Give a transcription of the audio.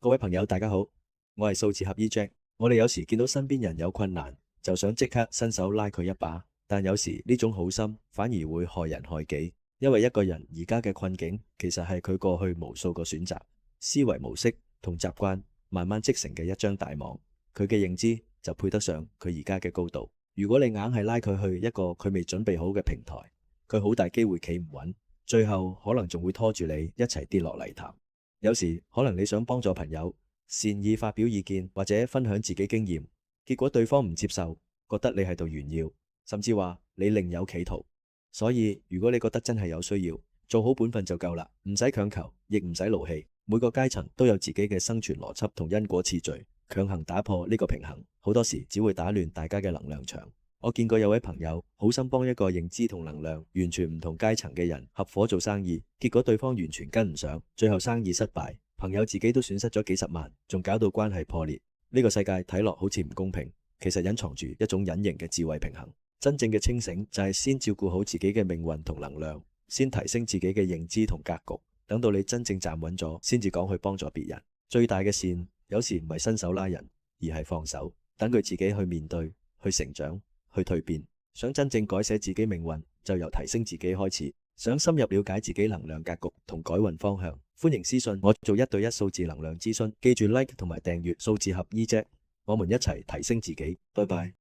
各位朋友，大家好，我係數字合 Jack。我哋有時見到身邊人有困難，就想即刻伸手拉佢一把，但有時呢種好心反而會害人害己，因為一個人而家嘅困境，其實係佢過去無數個選擇、思維模式同習慣慢慢積成嘅一張大網。佢嘅認知就配得上佢而家嘅高度。如果你硬係拉佢去一個佢未準備好嘅平台，佢好大機會企唔穩，最後可能仲會拖住你一齊跌落泥潭。有時可能你想幫助朋友，善意發表意見或者分享自己經驗，結果對方唔接受，覺得你喺度炫耀，甚至話你另有企圖。所以如果你覺得真係有需要，做好本分就夠啦，唔使強求，亦唔使勞氣。每個階層都有自己嘅生存邏輯同因果次序，強行打破呢個平衡，好多時只會打亂大家嘅能量場。我見過有位朋友好心幫一個認知同能量完全唔同階層嘅人合夥做生意，結果對方完全跟唔上，最後生意失敗，朋友自己都損失咗幾十萬，仲搞到關係破裂。呢個世界睇落好似唔公平，其實隱藏住一種隱形嘅智慧平衡。真正嘅清醒就係先照顧好自己嘅命運同能量，先提升自己嘅認知同格局，等到你真正站穩咗，先至講去幫助別人。最大嘅善有時唔係伸手拉人，而係放手，等佢自己去面對，去成長，去蛻變。想真正改寫自己命運，就由提升自己開始。想深入了解自己能量格局同改運方向，歡迎私信我做1對1數字能量諮詢。記住 like 同埋訂閱數字合 Jack，我們一齊提升自己。拜拜。